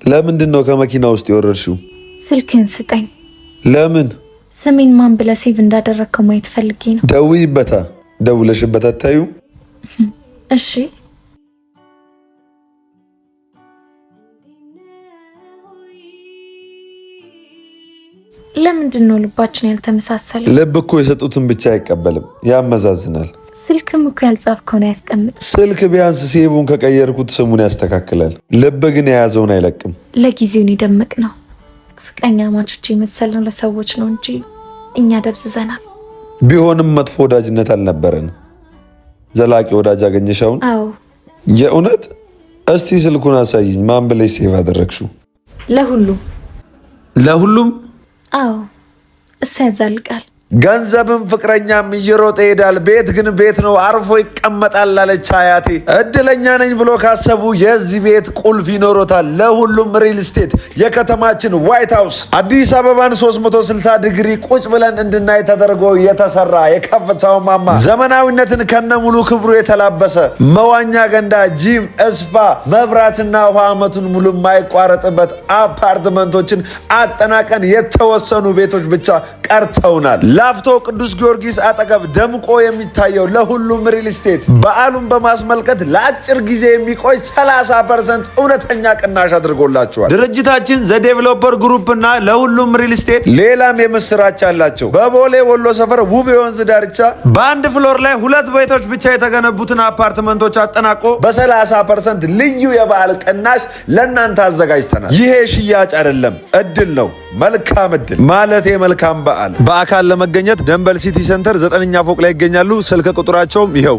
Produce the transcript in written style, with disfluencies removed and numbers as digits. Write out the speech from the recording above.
ለምንድነው ከመኪና ውስጥ የወረድሽው? ስልክን ስጠኝ። ለምን? ስሜን ማን ብለህ ሴቭ እንዳደረግከው ማየት ፈልጌ ነው። ደውይበታ። ደውለሽበት አታዩ? እሺ ለምንድን ነው ልባችን ያልተመሳሰለ? ልብ እኮ የሰጡትን ብቻ አይቀበልም፣ ያመዛዝናል። ስልክም እኮ ያልጻፍከውን አያስቀምጥ። ስልክ ቢያንስ ሴቡን ከቀየርኩት ስሙን ያስተካክላል። ልብ ግን የያዘውን አይለቅም። ለጊዜውን የደመቅ ነው ፍቅረኛ ማቾች የመሰለው ለሰዎች ነው እንጂ እኛ ደብዝዘናል። ቢሆንም መጥፎ ወዳጅነት አልነበረን። ዘላቂ ወዳጅ አገኘሻውን? አዎ። የእውነት? እስቲ ስልኩን አሳይኝ። ማን ብለሽ ሴቭ አደረግሽው? ለሁሉም። አዎ እሱ ያዛልቃል። ገንዘብም ፍቅረኛም እየሮጠ ይሄዳል፣ ቤት ግን ቤት ነው፣ አርፎ ይቀመጣል አለች አያቴ። እድለኛ ነኝ ብሎ ካሰቡ የዚህ ቤት ቁልፍ ይኖሮታል። ለሁሉም ሪል ስቴት የከተማችን ዋይት ሃውስ አዲስ አበባን 360 ዲግሪ ቁጭ ብለን እንድናይ ተደርጎ የተሰራ የከፍታው ማማ ዘመናዊነትን ከነሙሉ ክብሩ የተላበሰ መዋኛ ገንዳ፣ ጂም፣ ስፓ፣ መብራትና ውሃ ዓመቱን ሙሉ የማይቋረጥበት አፓርትመንቶችን አጠናቀን የተወሰኑ ቤቶች ብቻ ቀርተውናል። ላፍቶ ቅዱስ ጊዮርጊስ አጠገብ ደምቆ የሚታየው ለሁሉም ሪል ስቴት በዓሉን በማስመልከት ለአጭር ጊዜ የሚቆይ 30% እውነተኛ ቅናሽ አድርጎላቸዋል። ድርጅታችን ዘ ዴቨሎፐር ግሩፕ እና ለሁሉም ሪል ስቴት ሌላም የምስራች አላቸው። በቦሌ ወሎ ሰፈር ውብ የወንዝ ዳርቻ በአንድ ፍሎር ላይ 2 ቤቶች ብቻ የተገነቡትን አፓርትመንቶች አጠናቆ በ30% ልዩ የበዓል ቅናሽ ለእናንተ አዘጋጅተናል። ይሄ ሽያጭ አይደለም፣ እድል ነው። መልካም እድል ማለት መልካም በዓል። በአካል ለመገኘት ደንበል ሲቲ ሴንተር 9ኛ ፎቅ ላይ ይገኛሉ። ስልክ ቁጥራቸውም ይኸው